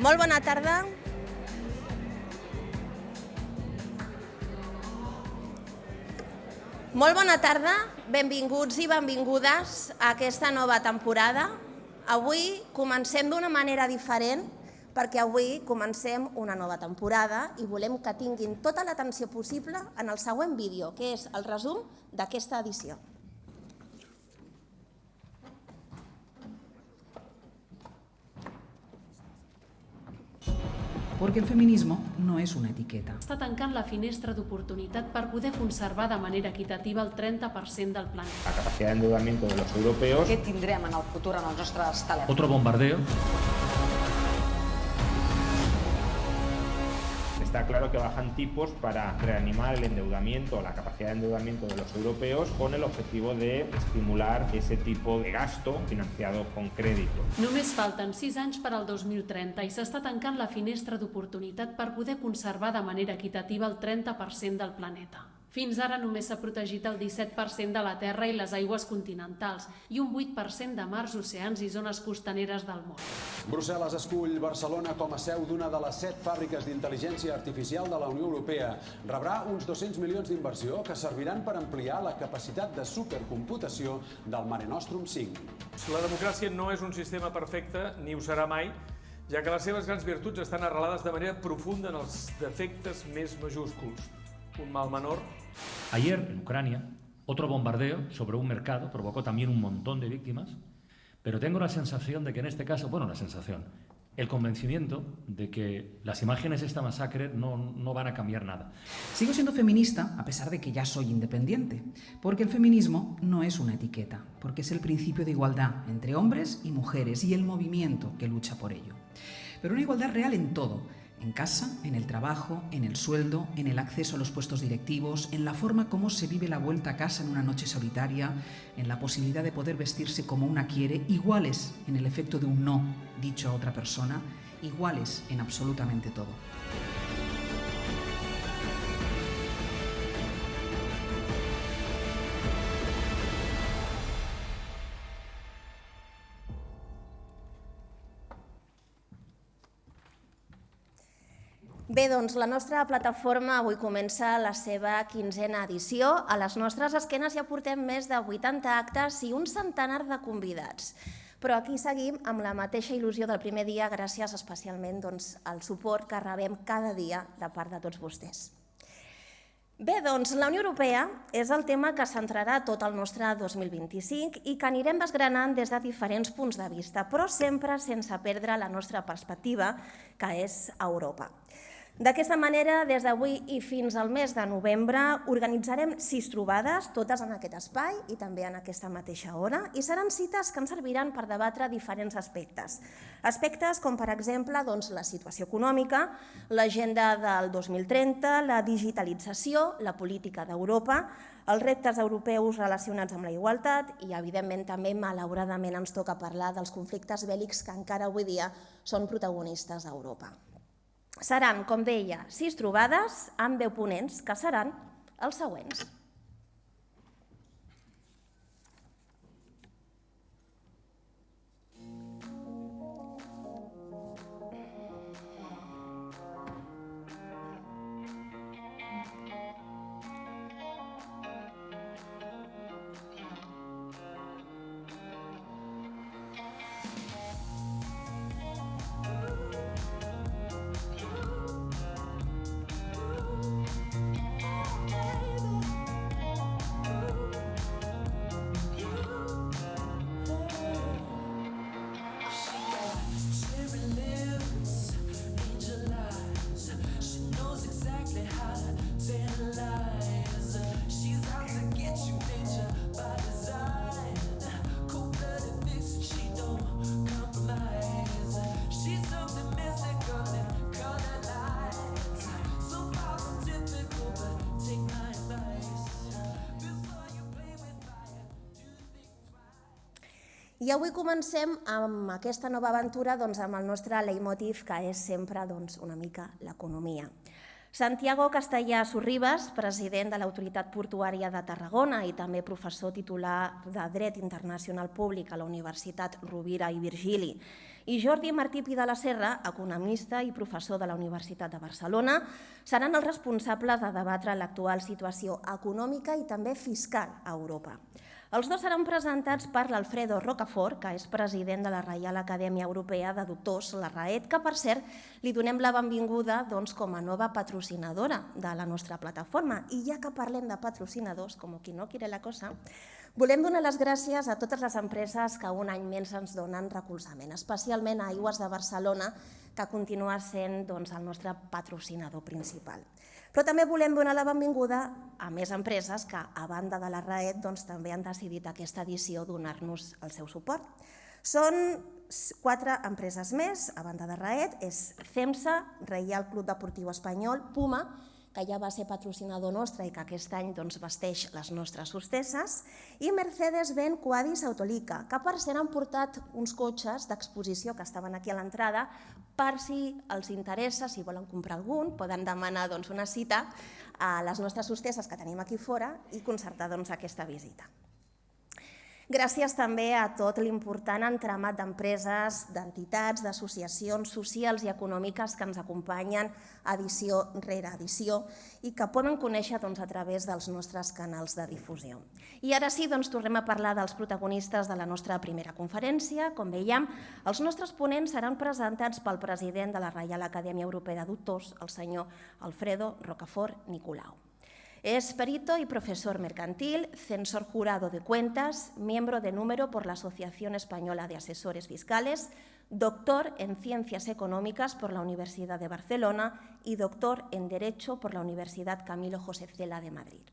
Molt bona tarda. Molt bona tarda, benvinguts i benvingudes a aquesta nova temporada. Avui comencem d'una manera diferent perquè avui comencem una nova temporada i volem que tinguin tota l'atenció possible en el següent vídeo, que és el resum d'aquesta edició. Porque el feminismo no es una etiqueta. Està tancant la finestra d'oportunitat per poder conservar de manera equitativa el 30% del planeta. La capacidad de endeudamiento de los europeos. Què tindrem en el futur en els nostres telèfons? Otro bombardeo. Está claro que bajan tipos para reanimar el endeudamiento, la capacidad de endeudamiento de los europeos con el objetivo de estimular ese tipo de gasto financiado con crédito. Només falten 6 anys per al 2030 i s'està tancant la finestra d'oportunitat per poder conservar de manera equitativa el 30% del planeta. Fins ara només s'ha protegit el 17% de la terra i les aigües continentals i un 8% de mars, oceans i zones costaneres del món. Brussel·les escull Barcelona com a seu d'una de les 7 fàbriques d'intel·ligència artificial de la Unió Europea. Rebrà uns 200 milions d'inversió que serviran per ampliar la capacitat de supercomputació del Mare Nostrum 5. La democràcia no és un sistema perfecte, ni ho serà mai, ja que les seves grans virtuts estan arrelades de manera profunda en els defectes més majúsculs. Un mal menor. Ayer, en Ucrania, otro bombardeo sobre un mercado provocó también un montón de víctimas, pero tengo la sensación de que en este caso, el convencimiento de que las imágenes de esta masacre no van a cambiar nada. Sigo siendo feminista a pesar de que ya soy independiente, porque el feminismo no es una etiqueta, porque es el principio de igualdad entre hombres y mujeres y el movimiento que lucha por ello. Pero una igualdad real en todo. En casa, en el trabajo, en el sueldo, en el acceso a los puestos directivos, en la forma como se vive la vuelta a casa en una noche solitaria, en la posibilidad de poder vestirse como una quiere, iguales en el efecto de un no dicho a otra persona, iguales en absolutamente todo. Bé, doncs la nostra plataforma avui comença la seva 15a edició. A les nostres esquenes ja portem més de 80 actes i un centenar de convidats. Però aquí seguim amb la mateixa il·lusió del primer dia, gràcies especialment al suport que rebem cada dia de part de tots vostès. Bé, doncs la Unió Europea és el tema que centrarà tot el nostre 2025 i que anirem desgranant des de diferents punts de vista, però sempre sense perdre la nostra perspectiva, que és Europa. D'aquesta manera, des d'avui i fins al mes de novembre, organitzarem 6 trobades, totes en aquest espai i també en aquesta mateixa hora, i seran cites que ens serviran per debatre diferents aspectes. Aspectes com, per exemple, la situació econòmica, l'agenda del 2030, la digitalització, la política d'Europa, els reptes europeus relacionats amb la igualtat i, evidentment, també, malauradament, ens toca parlar dels conflictes bèl·lics que encara avui dia són protagonistes a Europa. Seran, com deia, 6 trobades amb 10 ponents, que seran els següents. I avui comencem amb aquesta nova aventura amb el nostre leitmotiv, que és sempre una mica l'economia. Santiago Castellà Sorribas, president de l'Autoritat Portuària de Tarragona i també professor titular de Dret Internacional Públic a la Universitat Rovira i Virgili, i Jordi Martí Pi de la Serra, economista i professor de la Universitat de Barcelona, seran els responsables de debatre l'actual situació econòmica i també fiscal a Europa. Els dos seran presentats per l'Alfredo Rocafort, que és president de la Reial Acadèmia Europea de Doctors, la RAED, que, per cert, li donem la benvinguda com a nova patrocinadora de la nostra plataforma. I ja que parlem de patrocinadors, com qui no quiere la cosa, volem donar les gràcies a totes les empreses que un any més ens donen recolzament, especialment a Aigües de Barcelona, que continua sent el nostre patrocinador principal. Però també volem donar la benvinguda a més empreses que, a banda de la RAED, també han decidit aquesta edició donar-nos el seu suport. Són 4 empreses més, a banda de RAED, és CEMSA, Reial Club Deportiu Espanyol, Puma, que ja va ser patrocinador nostre i que aquest any vesteix les nostres hostesses, i Mercedes-Benz Quadis Autolica, que per cert han portat uns cotxes d'exposició que estaven aquí a l'entrada per si els interessa, si volen comprar algun, poden demanar una cita a les nostres hostesses que tenim aquí fora i concertar aquesta visita. Gràcies també a tot l'important entramat d'empreses, d'entitats, d'associacions socials i econòmiques que ens acompanyen edició rere edició i que poden conèixer a través dels nostres canals de difusió. I ara sí, tornem a parlar dels protagonistes de la nostra primera conferència. Com veiem, els nostres ponents seran presentats pel president de la Reial Acadèmia Europea de Doctors, el senyor Alfredo Rocafort Nicolau. Es perito y profesor mercantil, censor jurado de cuentas, miembro de número por la Asociación Española de Asesores Fiscales, doctor en Ciencias Económicas por la Universidad de Barcelona y doctor en Derecho por la Universidad Camilo José Cela de Madrid.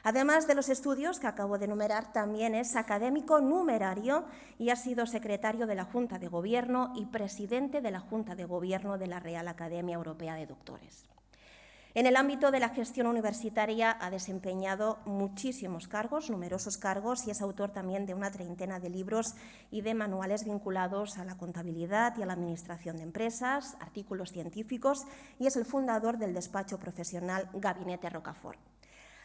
Además de los estudios que acabo de enumerar, también es académico numerario y ha sido secretario de la Junta de Gobierno y presidente de la Junta de Gobierno de la Real Academia Europea de Doctores. En el ámbito de la gestión universitaria ha desempeñado muchísimos cargos, numerosos cargos, y es autor también de una treintena de libros y de manuales vinculados a la contabilidad y a la administración de empresas, artículos científicos, y es el fundador del despacho profesional Gabinete Rocafort.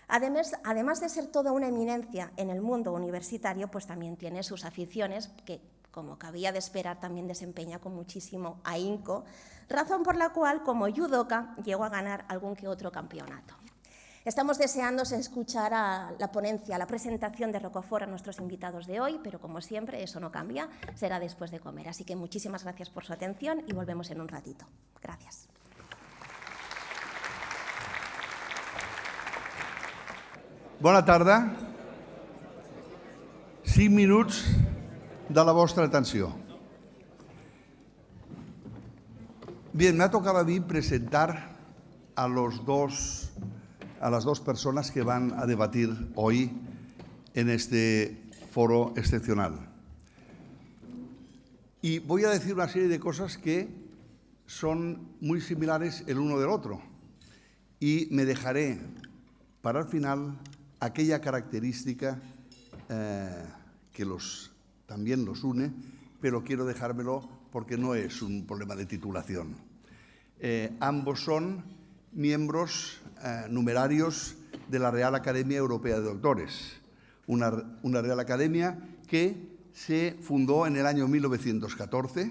Además de ser toda una eminencia en el mundo universitario, pues también tiene sus aficiones que, como cabía de esperar, también desempeña con muchísimo ahínco, razón por la cual, como judoka, llegó a ganar algún que otro campeonato. Estamos deseando escuchar a la ponencia, la presentación de Rocafort a nuestros invitados de hoy, pero como siempre, eso no cambia, será después de comer. Así que muchísimas gracias por su atención y volvemos en un ratito. Gracias. Bona tarda. 5 minuts de la vostra atenció. Bien, me ha tocado a mí presentar a las dos personas que van a debatir hoy en este foro excepcional. Y voy a decir una serie de cosas que son muy similares el uno del otro. Y me dejaré para el final aquella característica que también los une, pero quiero dejármelo porque no es un problema de titulación. Ambos son miembros numerarios de la Real Academia Europea de Doctores, una Real Academia que se fundó en el año 1914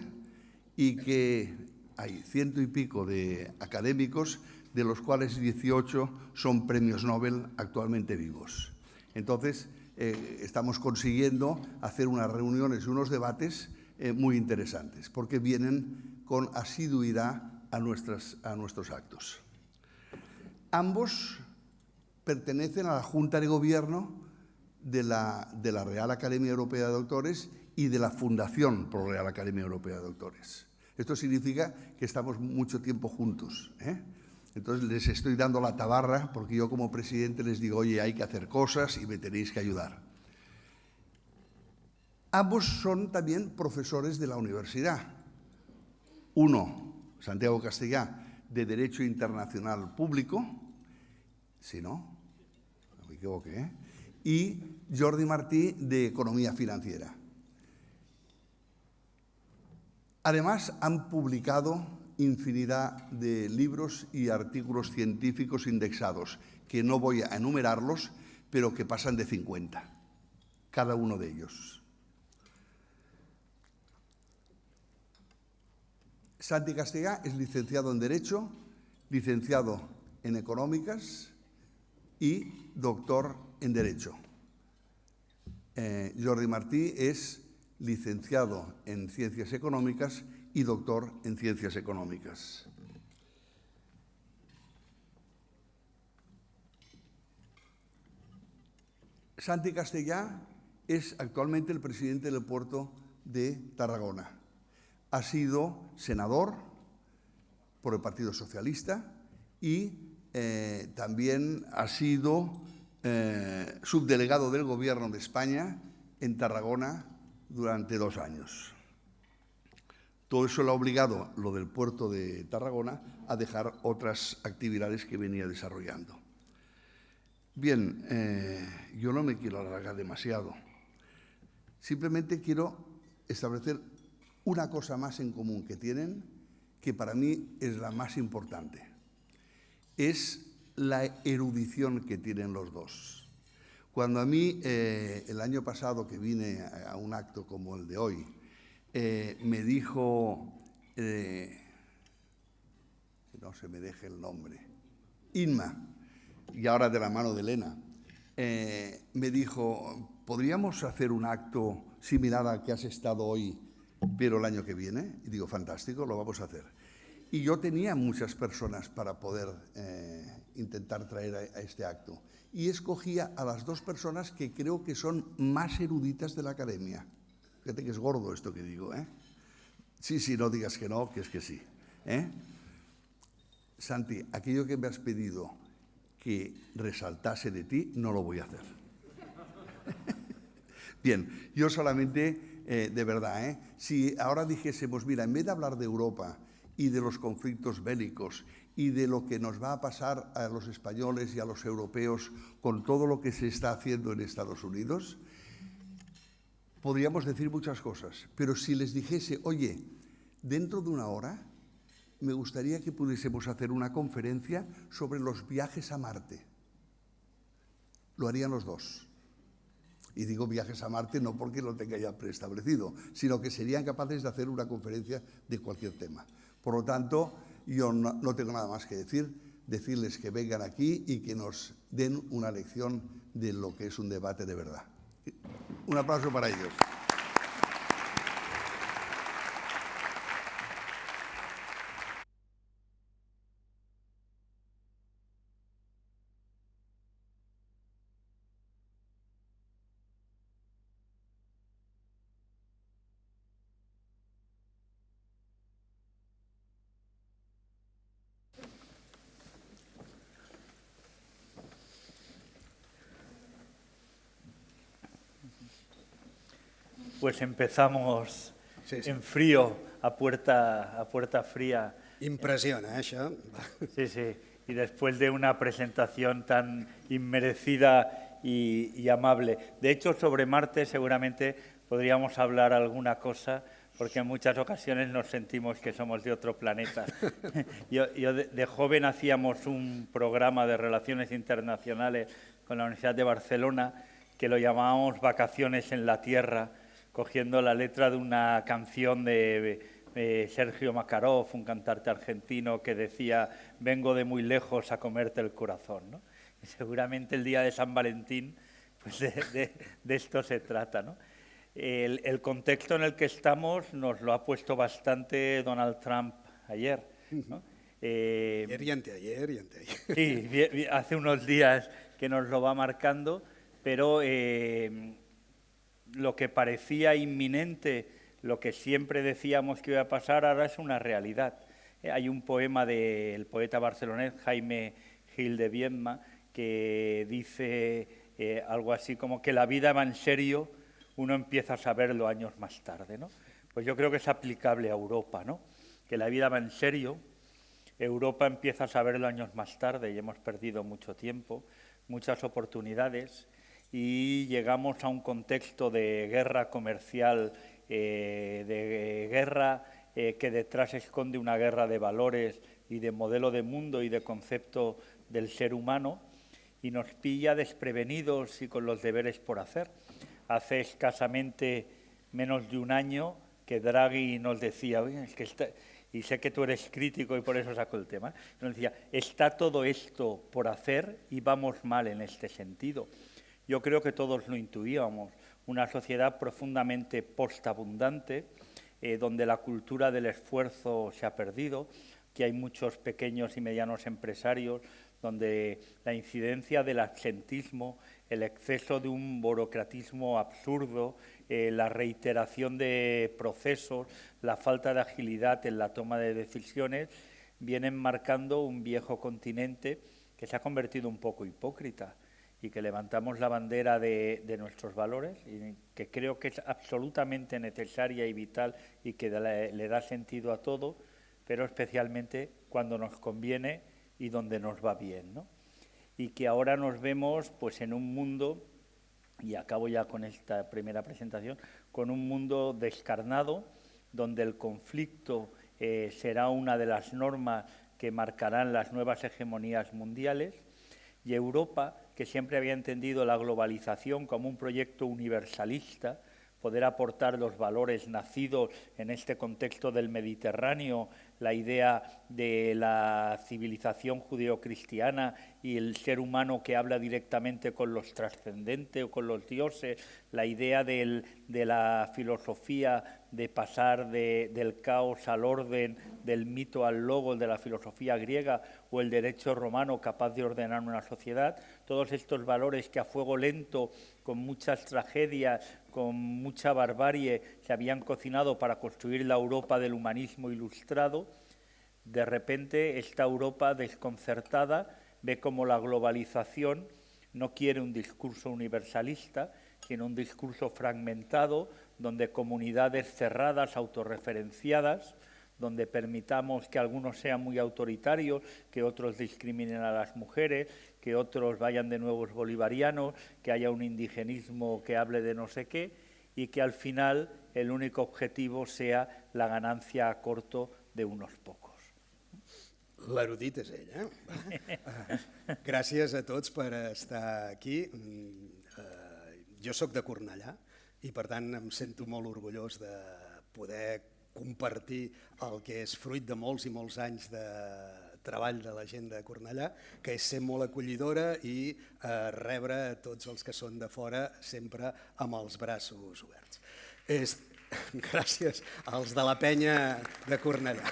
y que hay 100 y pico de académicos, de los cuales 18 son premios Nobel actualmente vivos. Entonces, estamos consiguiendo hacer unas reuniones y unos debates muy interesantes, porque vienen con asiduidad a nuestros actos. Ambos pertenecen a la Junta de Gobierno de la Real Academia Europea de Doctores y de la Fundación por la Real Academia Europea de Doctores. Esto significa que estamos mucho tiempo juntos, Entonces les estoy dando la tabarra porque yo como presidente les digo, oye, hay que hacer cosas y me tenéis que ayudar. Ambos son también profesores de la universidad. Uno, Santiago Castellà, de Derecho Internacional Público, si no me equivoqué, y Jordi Martí, de Economía Financiera. Además, han publicado infinidad de libros y artículos científicos indexados, que no voy a enumerarlos, pero que pasan de 50, cada uno de ellos. Santi Castellà es licenciado en Derecho, licenciado en Económicas y doctor en Derecho. Jordi Martí es licenciado en Ciencias Económicas y doctor en Ciencias Económicas. Santi Castellà es actualmente el presidente del puerto de Tarragona. Ha sido senador por el Partido Socialista y también ha sido subdelegado del Gobierno de España en Tarragona durante 2 años. Todo eso le ha obligado, lo del puerto de Tarragona, a dejar otras actividades que venía desarrollando. Bien, yo no me quiero alargar demasiado. Simplemente quiero establecer una cosa más en común que tienen, que para mí es la más importante. Es la erudición que tienen los dos. Cuando a mí, el año pasado que vine a un acto como el de hoy, me dijo, que no se me deje el nombre, Inma, y ahora de la mano de Elena, me dijo, ¿podríamos hacer un acto similar al que has estado hoy, pero el año que viene? Y digo, fantástico, lo vamos a hacer. Y yo tenía muchas personas para poder intentar traer a este acto. Y escogía a las 2 personas que creo que son más eruditas de la academia. Fíjate que es gordo esto que digo, ¿eh? Sí, no digas que no, que es que sí. Santi, aquello que me has pedido que resaltase de ti, no lo voy a hacer. Bien, yo solamente, de verdad, si ahora dijésemos, mira, en vez de hablar de Europa y de los conflictos bélicos y de lo que nos va a pasar a los españoles y a los europeos con todo lo que se está haciendo en Estados Unidos, podríamos decir muchas cosas, pero si les dijese, oye, dentro de 1 hora me gustaría que pudiésemos hacer una conferencia sobre los viajes a Marte, lo harían los 2. Y digo viajes a Marte no porque lo tenga ya preestablecido, sino que serían capaces de hacer una conferencia de cualquier tema. Por lo tanto, yo no tengo nada más que decirles que vengan aquí y que nos den una lección de lo que es un debate de verdad. Un aplauso para ellos. Pues empezamos en frío, a puerta fría. Impresiona, això. Sí. Y después de una presentación tan inmerecida y amable. De hecho, sobre Marte seguramente podríamos hablar alguna cosa, porque en muchas ocasiones nos sentimos que somos de otro planeta. Yo de joven hacíamos un programa de relaciones internacionales con la Universidad de Barcelona que lo llamábamos Vacaciones en la Tierra, cogiendo la letra de una canción de Sergio Makarov, un cantante argentino que decía «Vengo de muy lejos a comerte el corazón», ¿no? Y seguramente el día de San Valentín, pues de esto se trata, ¿no? El contexto en el que estamos nos lo ha puesto bastante Donald Trump ayer, ¿no? Ayer y anteayer. Sí, hace unos días que nos lo va marcando, pero lo que parecía inminente, lo que siempre decíamos que iba a pasar, ahora es una realidad. Hay un poema del poeta barcelonés Jaime Gil de Biedma que dice algo así como que la vida va en serio, uno empieza a saberlo años más tarde, ¿no? Pues yo creo que es aplicable a Europa, ¿no? Que la vida va en serio, Europa empieza a saberlo años más tarde y hemos perdido mucho tiempo, muchas oportunidades, y llegamos a un contexto de guerra comercial, de guerra que detrás se esconde una guerra de valores y de modelo de mundo y de concepto del ser humano, y nos pilla desprevenidos y con los deberes por hacer. Hace escasamente menos de un año que Draghi nos decía, oye, es que y sé que tú eres crítico y por eso saco el tema, nos decía, está todo esto por hacer y vamos mal en este sentido. Yo creo que todos lo intuíamos, una sociedad profundamente postabundante, donde la cultura del esfuerzo se ha perdido, que hay muchos pequeños y medianos empresarios, donde la incidencia del absentismo, el exceso de un burocratismo absurdo, la reiteración de procesos, la falta de agilidad en la toma de decisiones, vienen marcando un viejo continente que se ha convertido un poco hipócrita y que levantamos la bandera de nuestros valores y que creo que es absolutamente necesaria y vital y que le da sentido a todo, pero especialmente cuando nos conviene y donde nos va bien, ¿no? Y que ahora nos vemos pues en un mundo, y acabo ya con esta primera presentación, con un mundo descarnado, donde el conflicto será una de las normas que marcarán las nuevas hegemonías mundiales, y Europa, que siempre había entendido la globalización como un proyecto universalista, poder aportar los valores nacidos en este contexto del Mediterráneo, la idea de la civilización judeocristiana y el ser humano que habla directamente con los trascendentes o con los dioses, la idea de la filosofía de pasar del caos al orden, del mito al logos, de la filosofía griega, o el derecho romano capaz de ordenar una sociedad, todos estos valores que a fuego lento, con muchas tragedias, con mucha barbarie, se habían cocinado para construir la Europa del humanismo ilustrado, de repente esta Europa desconcertada ve como la globalización no quiere un discurso universalista, sino un discurso fragmentado, donde comunidades cerradas, autorreferenciadas, donde permitamos que algunos sean muy autoritarios, que otros discriminen a las mujeres, que otros vayan de nuevos bolivarianos, que haya un indigenismo que hable de no sé qué, y que al final el único objetivo sea la ganancia a corto de unos pocos. L'erudit és ell, eh? Gràcies a tots per estar aquí. Jo sóc de Cornellà i, per tant, em sento molt orgullós de poder compartir el que és fruit de molts i molts anys de treball de la gent de Cornellà, que és ser molt acollidora i rebre tots els que són de fora sempre amb els braços oberts. Gràcies als de la penya de Cornellà.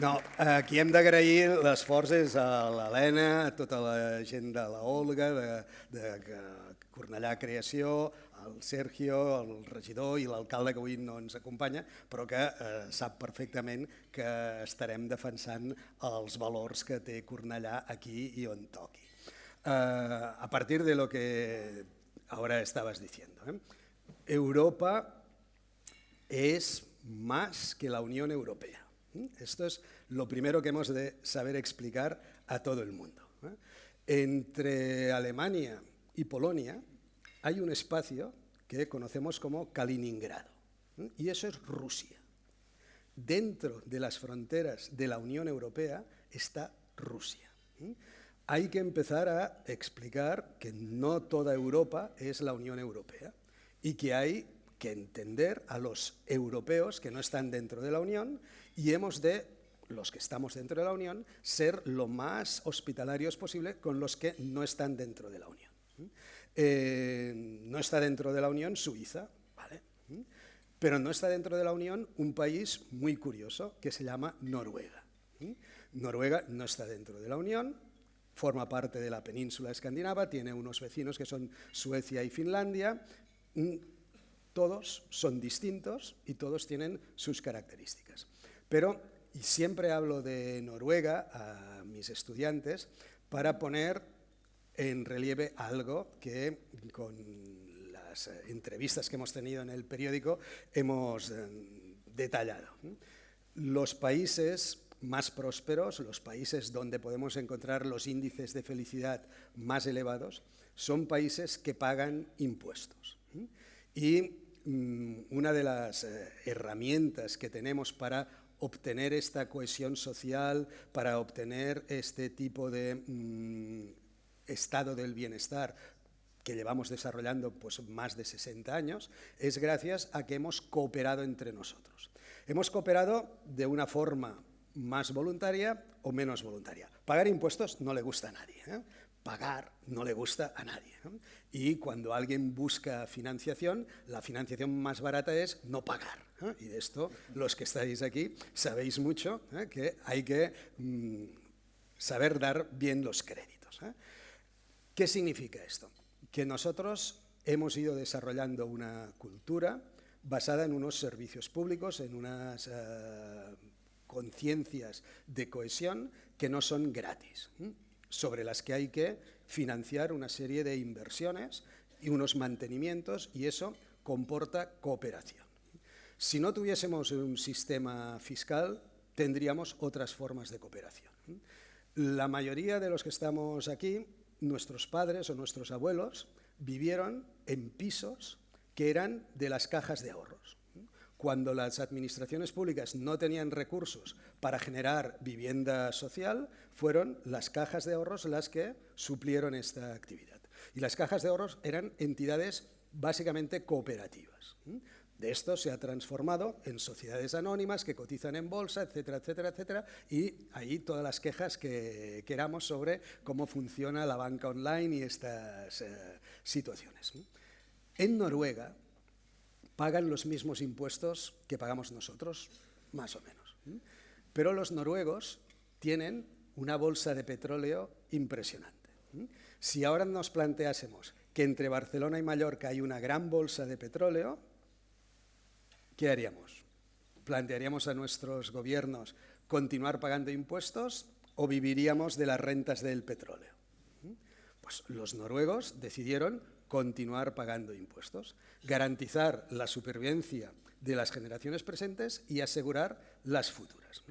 No, aquí hem d'agrair l'esforç és a l'Helena, a tota la gent de la Olga, de Cornellà Creació, el Sergio, el regidor i l'alcalde que avui no ens acompanya, però que sap perfectament que estarem defensant els valors que té Cornellà aquí i on toqui. A partir de lo que ahora estabas diciendo, Europa es más que la Unión Europea. Esto es lo primero que hemos de saber explicar a todo el mundo. Entre Alemania y Polonia hay un espacio que conocemos como Kaliningrado, y eso es Rusia. Dentro de las fronteras de la Unión Europea está Rusia. Hay que empezar a explicar que no toda Europa es la Unión Europea y que hay que entender a los europeos que no están dentro de la Unión y hemos de, los que estamos dentro de la Unión, ser lo más hospitalarios posible con los que no están dentro de la Unión. No está dentro de la Unión Suiza, ¿vale? Pero no está dentro de la Unión un país muy curioso que se llama Noruega. Noruega no está dentro de la Unión, forma parte de la península escandinava, tiene unos vecinos que son Suecia y Finlandia. Todos son distintos y todos tienen sus características. Pero y siempre hablo de Noruega a mis estudiantes para poner en relieve algo que con las entrevistas que hemos tenido en el periódico hemos detallado. Los países más prósperos, los países donde podemos encontrar los índices de felicidad más elevados, son países que pagan impuestos. Y una de las herramientas que tenemos para obtener esta cohesión social, para obtener este tipo de estado del bienestar que llevamos desarrollando pues, más de 60 años, es gracias a que hemos cooperado entre nosotros. Hemos cooperado de una forma más voluntaria o menos voluntaria. Pagar impuestos no le gusta a nadie, ¿eh? Pagar no le gusta a nadie, ¿no? Y cuando alguien busca financiación, la financiación más barata es no pagar, ¿eh? Y de esto, los que estáis aquí, sabéis mucho, ¿eh? Que hay que saber dar bien los créditos, ¿eh? ¿Qué significa esto? Que nosotros hemos ido desarrollando una cultura basada en unos servicios públicos, en unas conciencias de cohesión que no son gratis, sobre las que hay que financiar una serie de inversiones y unos mantenimientos, y eso comporta cooperación. Si no tuviésemos un sistema fiscal, tendríamos otras formas de cooperación. La mayoría de los que estamos aquí, nuestros padres o nuestros abuelos, vivieron en pisos que eran de las cajas de ahorros. Cuando las administraciones públicas no tenían recursos para generar vivienda social, fueron las cajas de ahorros las que suplieron esta actividad. Y las cajas de ahorros eran entidades básicamente cooperativas. De esto se ha transformado en sociedades anónimas que cotizan en bolsa, etcétera, etcétera, etcétera, y ahí todas las quejas que queramos sobre cómo funciona la banca online y estas situaciones. En Noruega pagan los mismos impuestos que pagamos nosotros, más o menos. Pero los noruegos tienen una bolsa de petróleo impresionante. Si ahora nos planteásemos que entre Barcelona y Mallorca hay una gran bolsa de petróleo, ¿qué haríamos? ¿Plantearíamos a nuestros gobiernos continuar pagando impuestos o viviríamos de las rentas del petróleo? Pues los noruegos decidieron continuar pagando impuestos, garantizar la supervivencia de las generaciones presentes y asegurar las futuras.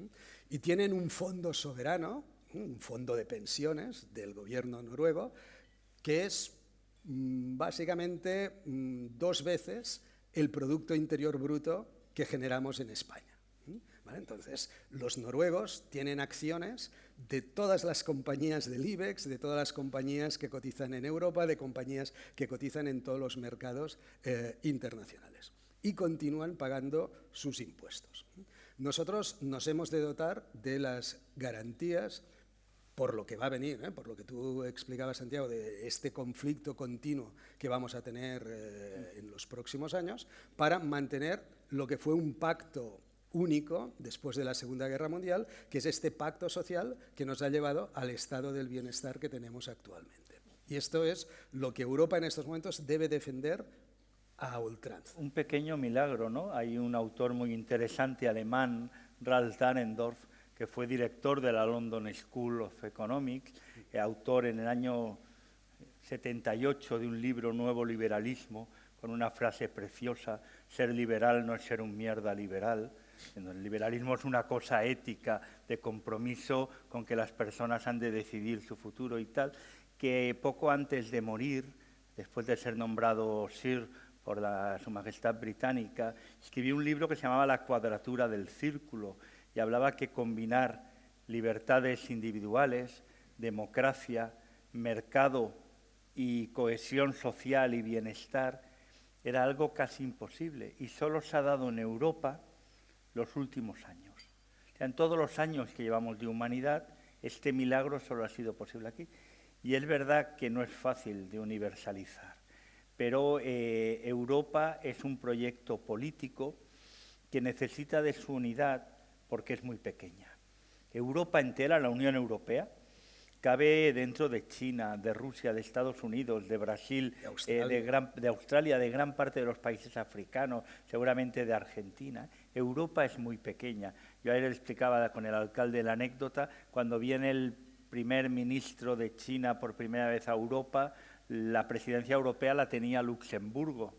Y tienen un fondo soberano, un fondo de pensiones del gobierno noruego, que es básicamente 2 veces el Producto Interior Bruto que generamos en España. ¿Vale? Entonces, los noruegos tienen acciones de todas las compañías del IBEX, de todas las compañías que cotizan en Europa, de compañías que cotizan en todos los mercados internacionales. Y continúan pagando sus impuestos. Nosotros nos hemos de dotar de las garantías por lo que va a venir, por lo que tú explicabas, Santiago, de este conflicto continuo que vamos a tener en los próximos años, para mantener lo que fue un pacto único después de la Segunda Guerra Mundial, que es este pacto social que nos ha llevado al estado del bienestar que tenemos actualmente. Y esto es lo que Europa en estos momentos debe defender a ultranza. Un pequeño milagro, ¿no? Hay un autor muy interesante alemán, Ralph Dahrendorf, que fue director de la London School of Economics, autor en el año 78 de un libro, Nuevo Liberalismo, con una frase preciosa: ser liberal no es ser un mierda liberal. El liberalismo es una cosa ética, de compromiso con que las personas han de decidir su futuro y tal, que poco antes de morir, después de ser nombrado Sir por Su Majestad Británica, escribió un libro que se llamaba La Cuadratura del Círculo, y hablaba que combinar libertades individuales, democracia, mercado y cohesión social y bienestar era algo casi imposible, y solo se ha dado en Europa los últimos años. O sea, en todos los años que llevamos de humanidad, este milagro solo ha sido posible aquí. Y es verdad que no es fácil de universalizar, pero Europa es un proyecto político que necesita de su unidad porque es muy pequeña. Europa entera, la Unión Europea, cabe dentro de China, de Rusia, de Estados Unidos, de Brasil, de Australia, de gran parte de los países africanos, seguramente de Argentina. Europa es muy pequeña. Yo ayer explicaba con el alcalde la anécdota: cuando viene el primer ministro de China por primera vez a Europa, la presidencia europea la tenía Luxemburgo.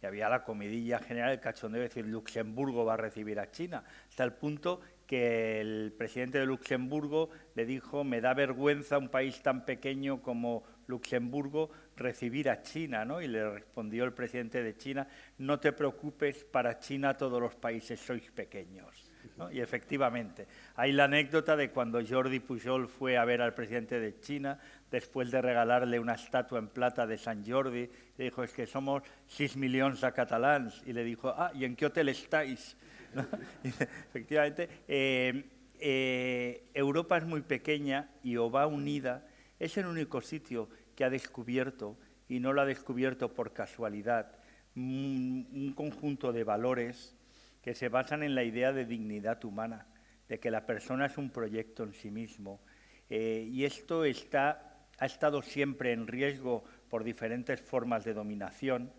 Y había la comidilla general, el cachondeo de decir Luxemburgo va a recibir a China, hasta el punto que el presidente de Luxemburgo le dijo: me da vergüenza un país tan pequeño como Luxemburgo recibir a China, ¿no? Y le respondió el presidente de China: no te preocupes, para China todos los países sois pequeños, ¿no? Y efectivamente, hay la anécdota de cuando Jordi Pujol fue a ver al presidente de China, después de regalarle una estatua en plata de Sant Jordi, le dijo: es que somos 6 milions de catalans, y le dijo: ¿y en qué hotel estáis? ¿No? Y, efectivamente, Europa es muy pequeña y o va unida. Es el único sitio que ha descubierto, y no lo ha descubierto por casualidad, un conjunto de valores que se basan en la idea de dignidad humana, de que la persona es un proyecto en sí mismo. Y esto ha estado siempre en riesgo por diferentes formas de dominación,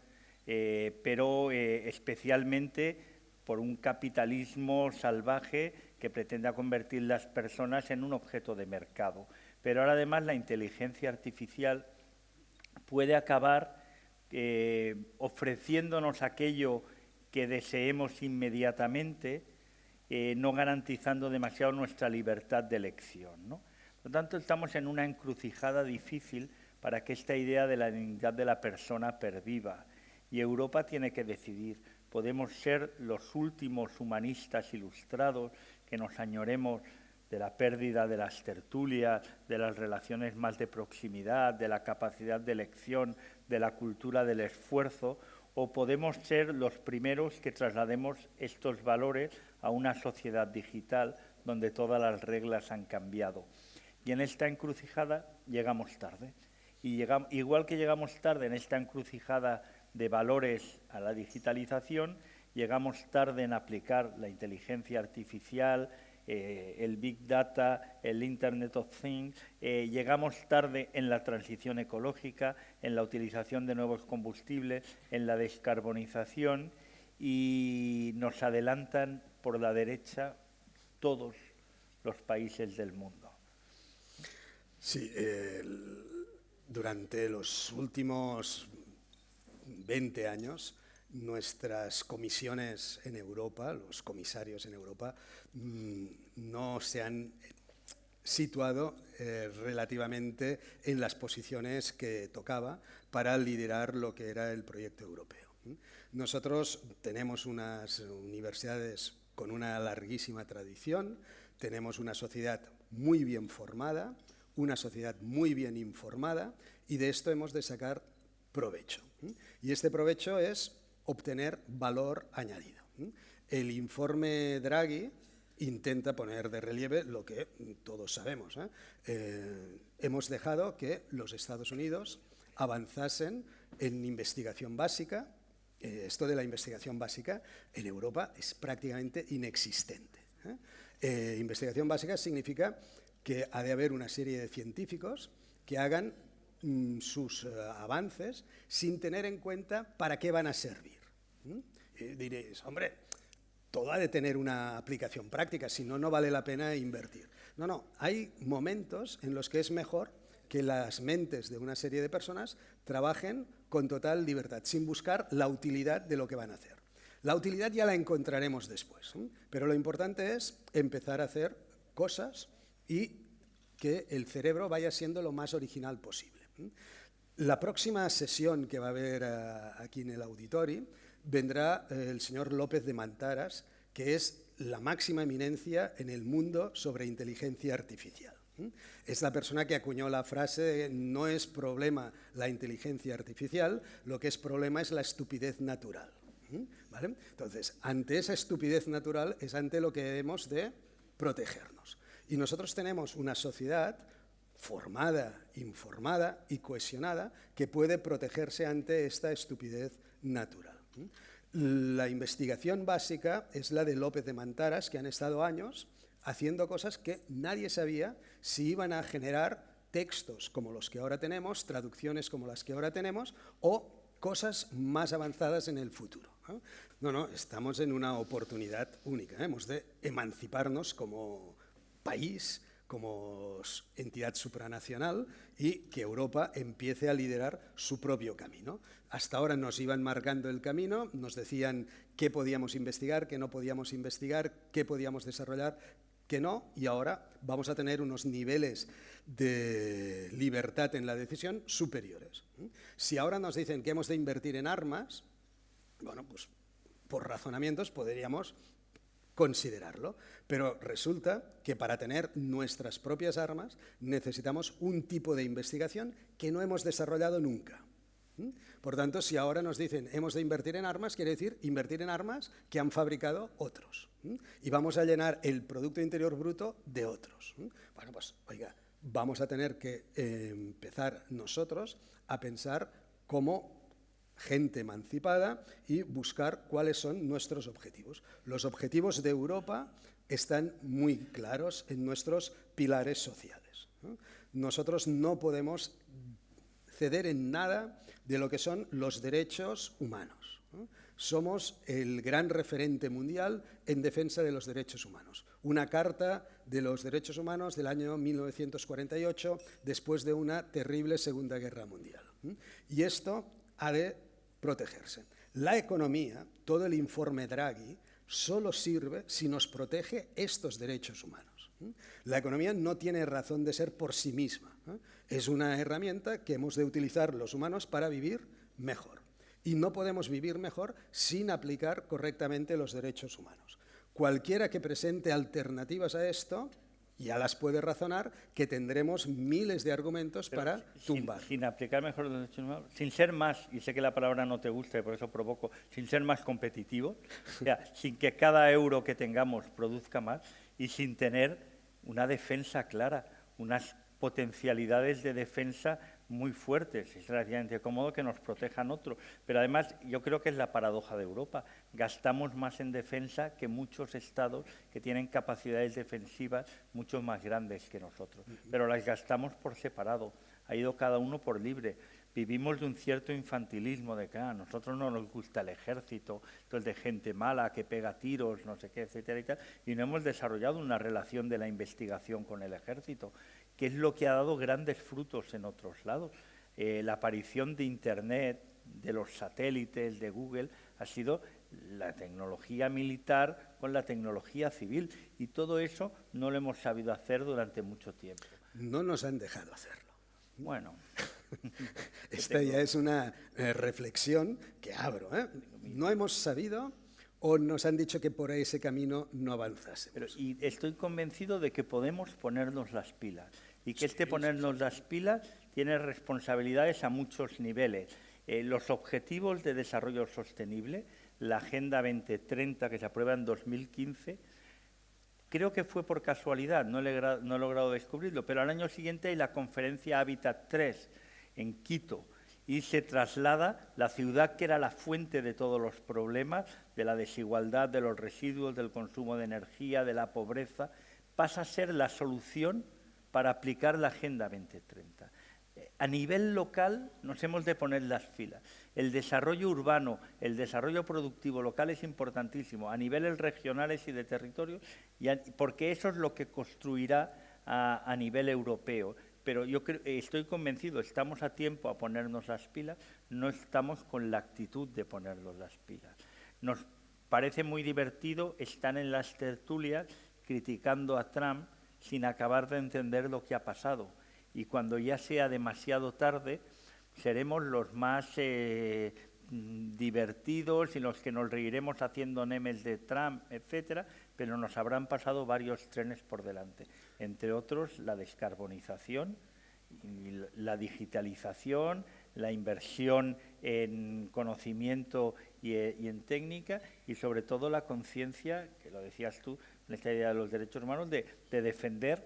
pero especialmente por un capitalismo salvaje que pretende convertir las personas en un objeto de mercado. Pero ahora además la inteligencia artificial puede acabar ofreciéndonos aquello que deseemos inmediatamente, no garantizando demasiado nuestra libertad de elección, ¿no? Por lo tanto, estamos en una encrucijada difícil para que esta idea de la dignidad de la persona perviva. Y Europa tiene que decidir: podemos ser los últimos humanistas ilustrados que nos añoremos de la pérdida de las tertulias, de las relaciones más de proximidad, de la capacidad de elección, de la cultura del esfuerzo, o podemos ser los primeros que traslademos estos valores a una sociedad digital donde todas las reglas han cambiado. Y en esta encrucijada llegamos tarde. Y igual que llegamos tarde en esta encrucijada de valores a la digitalización, llegamos tarde en aplicar la inteligencia artificial, el Big Data, el Internet of Things, llegamos tarde en la transición ecológica, en la utilización de nuevos combustibles, en la descarbonización, y nos adelantan por la derecha todos los países del mundo. Sí, durante los últimos 20 años, nuestras comisiones en Europa, los comisarios en Europa, no se han situado relativamente en las posiciones que tocaba para liderar lo que era el proyecto europeo. Nosotros tenemos unas universidades con una larguísima tradición, tenemos una sociedad muy bien formada, una sociedad muy bien informada, y de esto hemos de sacar provecho. Y este provecho es obtener valor añadido. El informe Draghi intenta poner de relieve lo que todos sabemos. Hemos dejado que los Estados Unidos avanzasen en investigación básica. Esto de la investigación básica en Europa es prácticamente inexistente. Investigación básica significa que ha de haber una serie de científicos que hagan sus avances sin tener en cuenta para qué van a servir. Diréis: hombre, todo ha de tener una aplicación práctica, si no, no vale la pena invertir. No, hay momentos en los que es mejor que las mentes de una serie de personas trabajen con total libertad, sin buscar la utilidad de lo que van a hacer. La utilidad ya la encontraremos después, pero lo importante es empezar a hacer cosas y que el cerebro vaya siendo lo más original posible. La próxima sesión que va a haber aquí en el auditorio vendrá el señor López de Mantaras, que es la máxima eminencia en el mundo sobre inteligencia artificial. Es la persona que acuñó la frase de: no es problema la inteligencia artificial, lo que es problema es la estupidez natural. ¿Vale? Entonces, ante esa estupidez natural es ante lo que hemos de protegernos. Y nosotros tenemos una sociedad formada, informada y cohesionada que puede protegerse ante esta estupidez natural. La investigación básica es la de López de Mantaras, que han estado años haciendo cosas que nadie sabía si iban a generar textos como los que ahora tenemos, traducciones como las que ahora tenemos, o cosas más avanzadas en el futuro. No, estamos en una oportunidad única. Hemos de emanciparnos como país, como entidad supranacional, y que Europa empiece a liderar su propio camino. Hasta ahora nos iban marcando el camino, nos decían qué podíamos investigar, qué no podíamos investigar, qué podíamos desarrollar, que no, y ahora vamos a tener unos niveles de libertad en la decisión superiores. Si ahora nos dicen que hemos de invertir en armas, bueno, pues por razonamientos podríamos considerarlo, pero resulta que para tener nuestras propias armas necesitamos un tipo de investigación que no hemos desarrollado nunca. Por tanto, si ahora nos dicen hemos de invertir en armas, quiere decir invertir en armas que han fabricado otros. Y vamos a llenar el Producto Interior Bruto de otros. Bueno, pues, oiga, vamos a tener que empezar nosotros a pensar como gente emancipada y buscar cuáles son nuestros objetivos. Los objetivos de Europa están muy claros en nuestros pilares sociales. Nosotros no podemos ceder en nada de lo que son los derechos humanos. Somos el gran referente mundial en defensa de los derechos humanos. Una Carta de los Derechos Humanos del año 1948, después de una terrible Segunda Guerra Mundial. Y esto ha de protegerse. La economía, todo el informe Draghi, solo sirve si nos protege estos derechos humanos. La economía no tiene razón de ser por sí misma. Es una herramienta que hemos de utilizar los humanos para vivir mejor. Y no podemos vivir mejor sin aplicar correctamente los derechos humanos. Cualquiera que presente alternativas a esto ya las puede razonar, que tendremos miles de argumentos para tumbar. Sin aplicar mejor los derechos humanos, sin ser más, y sé que la palabra no te gusta y por eso provoco, sin ser más competitivos, o sea, sin que cada euro que tengamos produzca más y sin tener una defensa clara, unas potencialidades de defensa muy fuertes. Es relativamente cómodo que nos protejan otros. Pero además, yo creo que es la paradoja de Europa. Gastamos más en defensa que muchos estados que tienen capacidades defensivas mucho más grandes que nosotros. Pero las gastamos por separado. Ha ido cada uno por libre. Vivimos de un cierto infantilismo de que a nosotros no nos gusta el ejército, esto es de gente mala que pega tiros, no sé qué, etcétera y tal, y no hemos desarrollado una relación de la investigación con el ejército, que es lo que ha dado grandes frutos en otros lados. La aparición de Internet, de los satélites, de Google, ha sido la tecnología militar con la tecnología civil, y todo eso no lo hemos sabido hacer durante mucho tiempo. No nos han dejado hacerlo. Bueno. Esta ya es una reflexión que abro. No hemos sabido o nos han dicho que por ese camino no avanzásemos. Y estoy convencido de que podemos ponernos las pilas y que ponernos las pilas tiene responsabilidades a muchos niveles. Los objetivos de desarrollo sostenible, la Agenda 2030 que se aprueba en 2015, creo que fue por casualidad, no he logrado descubrirlo, pero al año siguiente hay la conferencia Hábitat 3 en Quito, y se traslada la ciudad que era la fuente de todos los problemas, de la desigualdad, de los residuos, del consumo de energía, de la pobreza, pasa a ser la solución para aplicar la Agenda 2030. A nivel local nos hemos de poner las filas. El desarrollo urbano, el desarrollo productivo local es importantísimo, a niveles regionales y de territorio, porque eso es lo que construirá a nivel europeo. Pero yo estoy convencido, estamos a tiempo a ponernos las pilas, no estamos con la actitud de ponernos las pilas. Nos parece muy divertido estar en las tertulias criticando a Trump sin acabar de entender lo que ha pasado. Y cuando ya sea demasiado tarde, seremos los más divertidos y los que nos reiremos haciendo memes de Trump, etcétera, pero nos habrán pasado varios trenes por delante, entre otros la descarbonización, y la digitalización, la inversión en conocimiento y en técnica, y sobre todo la conciencia, que lo decías tú, en esta idea de los derechos humanos, de defender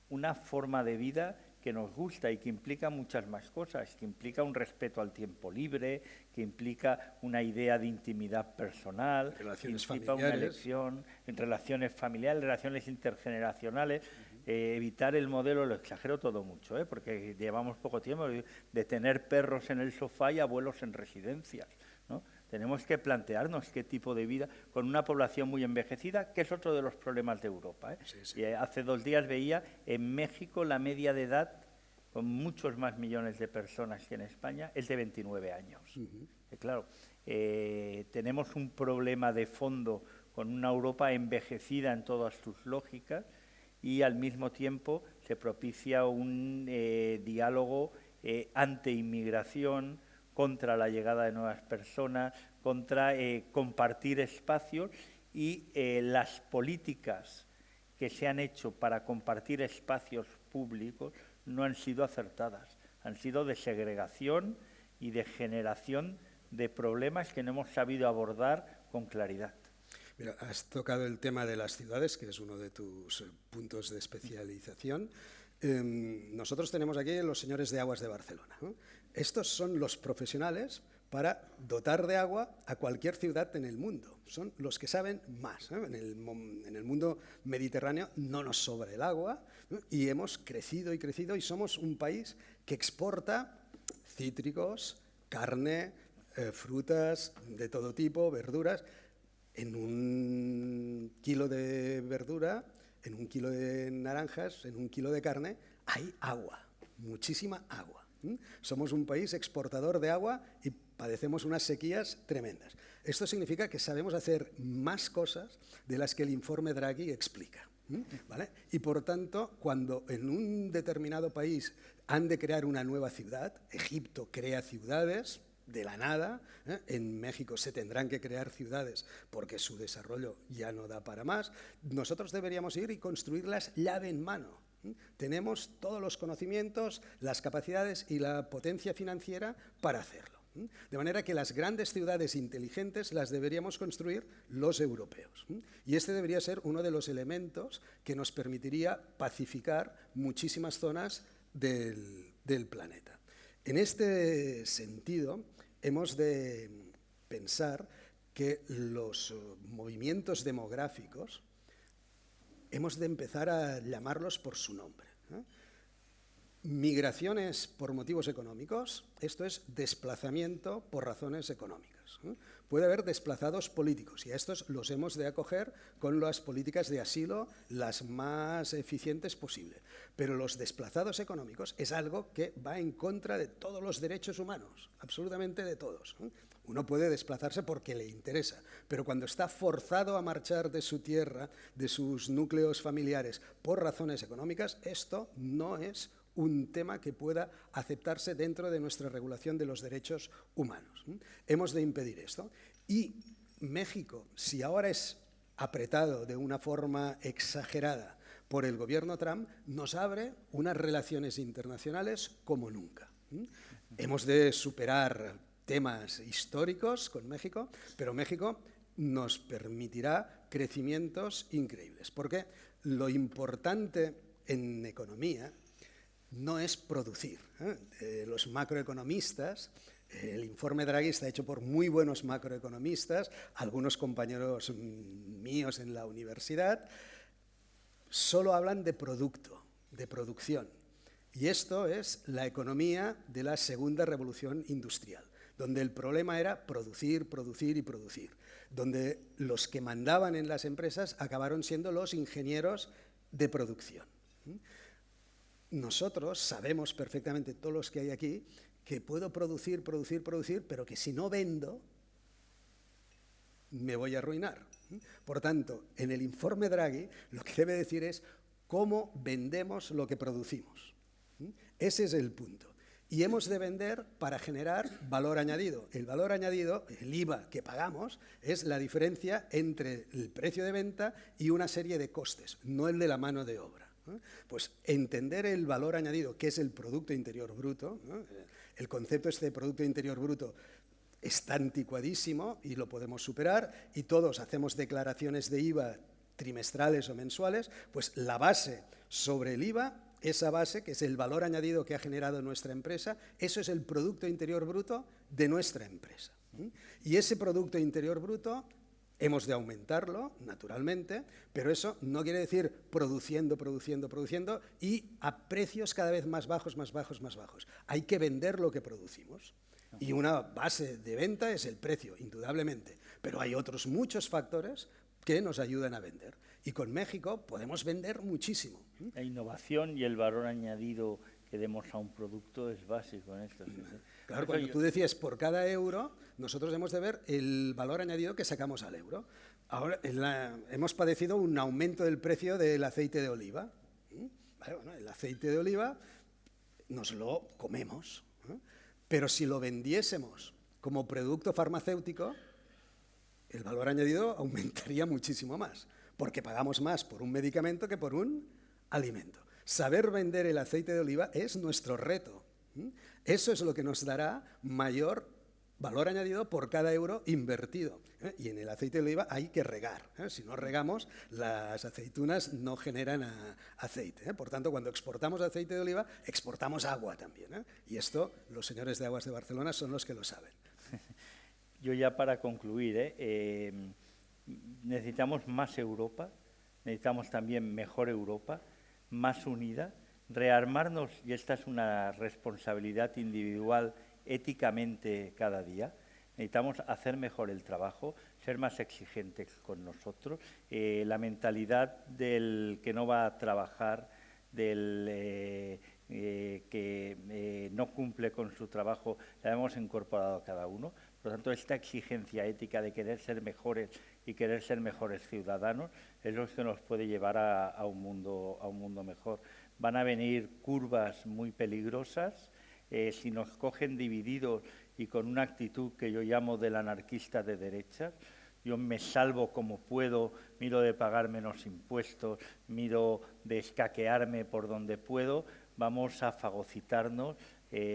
una forma de vida que nos gusta y que implica muchas más cosas, que implica un respeto al tiempo libre, que implica una idea de intimidad personal, relaciones que implica familiares, una elección en relaciones familiares, relaciones intergeneracionales, evitar el modelo, lo exagero todo mucho, porque llevamos poco tiempo de tener perros en el sofá y abuelos en residencias, ¿no? Tenemos que plantearnos qué tipo de vida, con una población muy envejecida, que es otro de los problemas de Europa. Sí, sí. Y hace 2 días veía en México la media de edad, con muchos más millones de personas que en España, es de 29 años. Claro, tenemos un problema de fondo con una Europa envejecida en todas sus lógicas, y al mismo tiempo se propicia un diálogo anti-inmigración, contra la llegada de nuevas personas, contra compartir espacios y las políticas que se han hecho para compartir espacios públicos no han sido acertadas, han sido de segregación y de generación de problemas que no hemos sabido abordar con claridad. Mira, has tocado el tema de las ciudades, que es uno de tus puntos de especialización. Nosotros tenemos aquí los señores de Aguas de Barcelona, ¿no? Estos son los profesionales para dotar de agua a cualquier ciudad en el mundo. Son los que saben más, ¿no? En el mundo mediterráneo no nos sobra el agua, ¿no? Y hemos crecido y somos un país que exporta cítricos, carne, frutas de todo tipo, verduras. En un kilo de verdura, en un kilo de naranjas, en un kilo de carne, hay agua, muchísima agua. Somos un país exportador de agua y padecemos unas sequías tremendas. Esto significa que sabemos hacer más cosas de las que el informe Draghi explica, ¿vale? Y por tanto, cuando en un determinado país han de crear una nueva ciudad, Egipto crea ciudades de la nada, en México se tendrán que crear ciudades porque su desarrollo ya no da para más, nosotros deberíamos ir y construirlas llave en mano. Tenemos todos los conocimientos, las capacidades y la potencia financiera para hacerlo. De manera que las grandes ciudades inteligentes las deberíamos construir los europeos. Y este debería ser uno de los elementos que nos permitiría pacificar muchísimas zonas del planeta. En este sentido, hemos de pensar que los movimientos demográficos hemos de empezar a llamarlos por su nombre. Migraciones por motivos económicos, esto es desplazamiento por razones económicas. Puede haber desplazados políticos y a estos los hemos de acoger con las políticas de asilo las más eficientes posibles. Pero los desplazados económicos es algo que va en contra de todos los derechos humanos, absolutamente de todos. Uno puede desplazarse porque le interesa, pero cuando está forzado a marchar de su tierra, de sus núcleos familiares, por razones económicas, esto no es un tema que pueda aceptarse dentro de nuestra regulación de los derechos humanos. Hemos de impedir esto. Y México, si ahora es apretado de una forma exagerada por el gobierno Trump, nos abre unas relaciones internacionales como nunca. Hemos de superar temas históricos con México, pero México nos permitirá crecimientos increíbles, porque lo importante en economía no es producir. Los macroeconomistas, el informe Draghi está hecho por muy buenos macroeconomistas, algunos compañeros míos en la universidad, solo hablan de producto, de producción. Y esto es la economía de la segunda revolución industrial, donde el problema era producir, producir y producir, donde los que mandaban en las empresas acabaron siendo los ingenieros de producción. Nosotros sabemos perfectamente, todos los que hay aquí, que puedo producir, pero que si no vendo, me voy a arruinar. Por tanto, en el informe Draghi lo que debe decir es cómo vendemos lo que producimos. Ese es el punto. Y hemos de vender para generar valor añadido. El valor añadido, el IVA que pagamos, es la diferencia entre el precio de venta y una serie de costes, no el de la mano de obra. Pues entender el valor añadido, que es el Producto Interior Bruto, ¿no? El concepto este de Producto Interior Bruto está anticuadísimo y lo podemos superar, y todos hacemos declaraciones de IVA trimestrales o mensuales, pues la base sobre el IVA, esa base, que es el valor añadido que ha generado nuestra empresa, eso es el Producto Interior Bruto de nuestra empresa. Y ese Producto Interior Bruto hemos de aumentarlo, naturalmente, pero eso no quiere decir produciendo y a precios cada vez más bajos. Hay que vender lo que producimos. Y una base de venta es el precio, indudablemente, pero hay otros muchos factores que nos ayudan a vender. Y con México podemos vender muchísimo. La innovación y el valor añadido que demos a un producto es básico en esto. Claro, cuando tú decías por cada euro, nosotros hemos de ver el valor añadido que sacamos al euro. ahora hemos padecido un aumento del precio del aceite de oliva. Bueno, el aceite de oliva nos lo comemos, pero si lo vendiésemos como producto farmacéutico, el valor añadido aumentaría muchísimo más, porque pagamos más por un medicamento que por un alimento. Saber vender el aceite de oliva es nuestro reto. Eso es lo que nos dará mayor valor añadido por cada euro invertido. Y en el aceite de oliva hay que regar. Si no regamos, las aceitunas no generan aceite. Por tanto, cuando exportamos aceite de oliva, exportamos agua también. Y esto, los señores de Aguas de Barcelona son los que lo saben. Yo ya para concluir, necesitamos más Europa, necesitamos también mejor Europa, más unida, rearmarnos, y esta es una responsabilidad individual éticamente cada día. Necesitamos hacer mejor el trabajo, ser más exigentes con nosotros. La mentalidad del que no va a trabajar, del que no cumple con su trabajo, la hemos incorporado a cada uno. Por lo tanto, esta exigencia ética de querer ser mejores y querer ser mejores ciudadanos es lo que nos puede llevar a un mundo mejor. Van a venir curvas muy peligrosas. Si nos cogen divididos y con una actitud que yo llamo del anarquista de derechas, yo me salvo como puedo, miro de pagar menos impuestos, miro de escaquearme por donde puedo, vamos a fagocitarnos,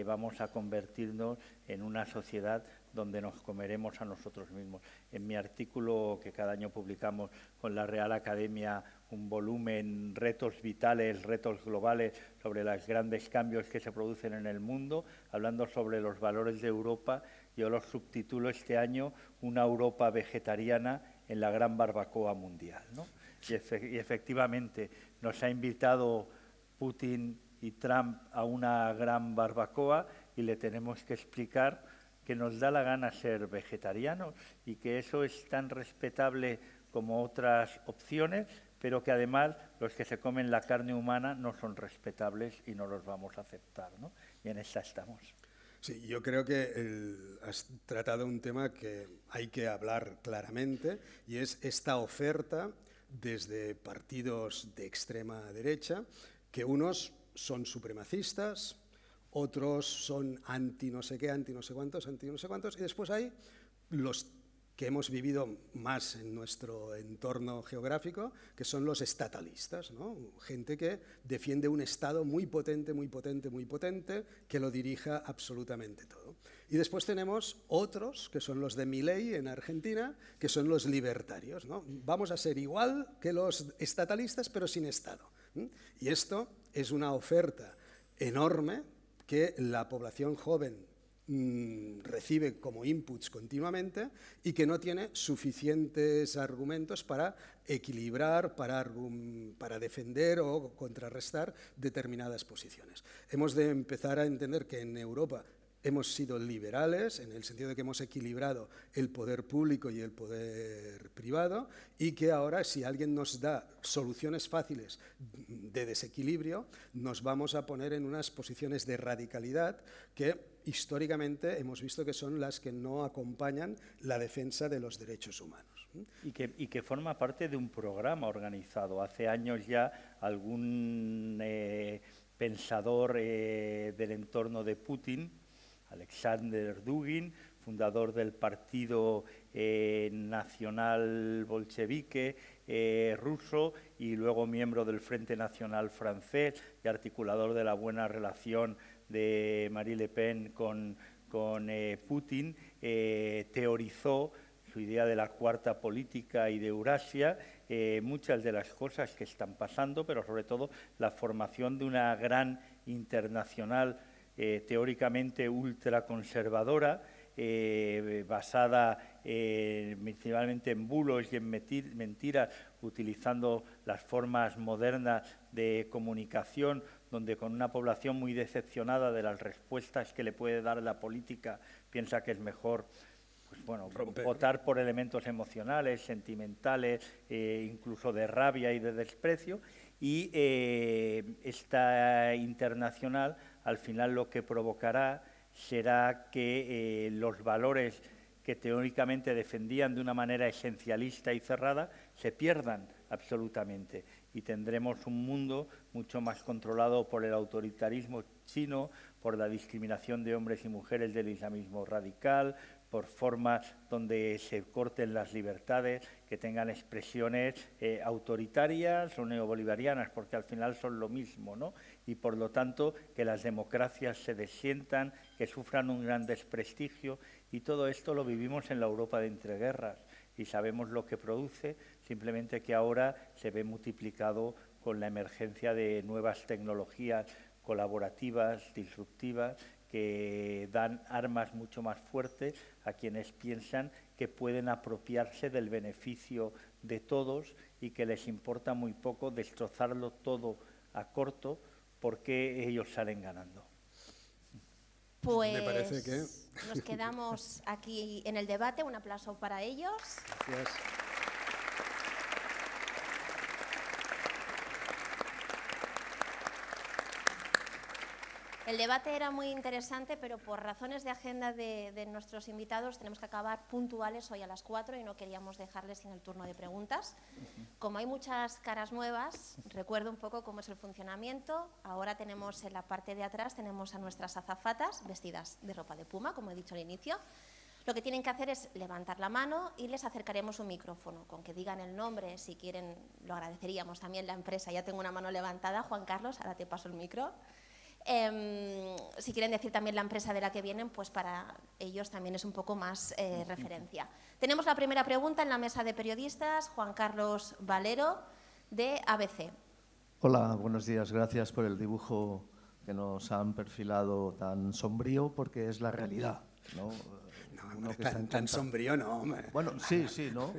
vamos a convertirnos en una sociedad donde nos comeremos a nosotros mismos. En mi artículo que cada año publicamos con la Real Academia, un volumen, retos vitales, retos globales, sobre los grandes cambios que se producen en el mundo, hablando sobre los valores de Europa, yo los subtitulo este año Una Europa vegetariana en la gran barbacoa mundial, ¿no? Y efectivamente nos ha invitado Putin y Trump a una gran barbacoa y le tenemos que explicar que nos da la gana ser vegetarianos y que eso es tan respetable como otras opciones, pero que además los que se comen la carne humana no son respetables y no los vamos a aceptar, ¿no? Y en esta estamos. Sí, yo creo que has tratado un tema que hay que hablar claramente y es esta oferta desde partidos de extrema derecha, que unos son supremacistas, otros son anti no sé qué, anti no sé cuántos, y después hay los que hemos vivido más en nuestro entorno geográfico, que son los estatalistas, ¿no? Gente que defiende un Estado muy potente, muy potente, muy potente, que lo dirija absolutamente todo. Y después tenemos otros, que son los de Milei en Argentina, que son los libertarios, ¿no? Vamos a ser igual que los estatalistas, pero sin Estado. Y esto es una oferta enorme que la población joven recibe como inputs continuamente y que no tiene suficientes argumentos para equilibrar, para defender o contrarrestar determinadas posiciones. Hemos de empezar a entender que en Europa hemos sido liberales, en el sentido de que hemos equilibrado el poder público y el poder privado, y que ahora, si alguien nos da soluciones fáciles de desequilibrio, nos vamos a poner en unas posiciones de radicalidad que históricamente hemos visto que son las que no acompañan la defensa de los derechos humanos. Y que forma parte de un programa organizado. Hace años ya algún pensador del entorno de Putin, Alexander Dugin, fundador del Partido Nacional Bolchevique ruso y luego miembro del Frente Nacional francés y articulador de la buena relación de Marie Le Pen con Putin, teorizó su idea de la cuarta política y de Eurasia, muchas de las cosas que están pasando, pero sobre todo la formación de una gran internacional teóricamente ultraconservadora, basada principalmente en bulos y en mentiras, utilizando las formas modernas de comunicación, donde con una población muy decepcionada de las respuestas que le puede dar la política, piensa que es mejor votar por elementos emocionales, sentimentales, incluso de rabia y de desprecio. Y esta internacional al final lo que provocará será que los valores que teóricamente defendían de una manera esencialista y cerrada, se pierdan absolutamente. Y tendremos un mundo mucho más controlado por el autoritarismo chino, por la discriminación de hombres y mujeres del islamismo radical, por formas donde se corten las libertades, que tengan expresiones autoritarias o neobolivarianas, porque al final son lo mismo, ¿no? Y por lo tanto que las democracias se desientan, que sufran un gran desprestigio, y todo esto lo vivimos en la Europa de entreguerras y sabemos lo que produce, simplemente que ahora se ve multiplicado con la emergencia de nuevas tecnologías colaborativas, disruptivas, que dan armas mucho más fuertes a quienes piensan que pueden apropiarse del beneficio de todos y que les importa muy poco destrozarlo todo a corto porque ellos salen ganando. Pues Me parece que... nos quedamos aquí en el debate. Un aplauso para ellos. Gracias. El debate era muy interesante, pero por razones de agenda de nuestros invitados tenemos que acabar puntuales hoy a las 4 y no queríamos dejarles sin el turno de preguntas. Como hay muchas caras nuevas, recuerdo un poco cómo es el funcionamiento. Ahora tenemos en la parte de atrás, tenemos a nuestras azafatas vestidas de ropa de puma, como he dicho al inicio. Lo que tienen que hacer es levantar la mano y les acercaremos un micrófono. Con que digan el nombre, si quieren, lo agradeceríamos. También la empresa, ya tengo una mano levantada. Juan Carlos, ahora te paso el micro. Si quieren decir también la empresa de la que vienen, pues para ellos también es un poco más referencia. Tenemos la primera pregunta en la mesa de periodistas, Juan Carlos Valero, de ABC. Hola, buenos días. Gracias por el dibujo que nos han perfilado tan sombrío, porque es la realidad, ¿no? No, hombre, tan sombrío no, hombre. Bueno, sí, ¿no?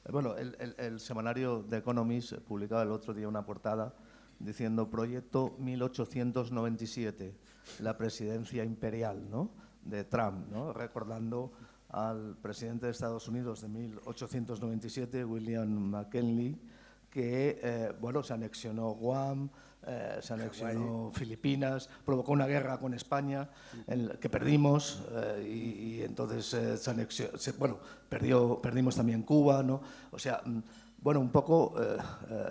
Bueno, el semanario The Economist publicaba el otro día una portada diciendo Proyecto 1897, la presidencia imperial, ¿no?, de Trump, ¿no?, recordando al presidente de Estados Unidos de 1897, William McKinley, que bueno, se anexionó Guam, se anexionó Filipinas, provocó una guerra con España que perdimos y entonces perdimos también Cuba, ¿no? O sea, bueno, un poco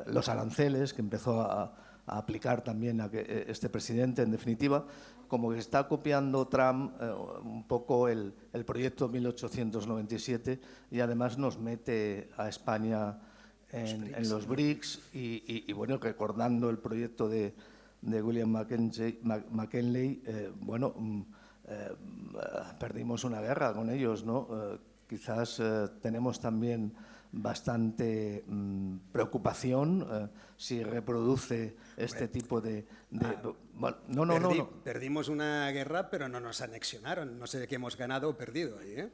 los aranceles que empezó a aplicar también a este presidente, en definitiva, como que está copiando Trump un poco el proyecto 1897 y además nos mete a España en los BRICS y bueno, recordando el proyecto de William McKinley, bueno, perdimos una guerra con ellos, ¿no? Quizás tenemos también bastante preocupación si reproduce este tipo de... Perdimos una guerra, pero no nos anexionaron. No sé de qué hemos ganado o perdido ahí, ¿eh?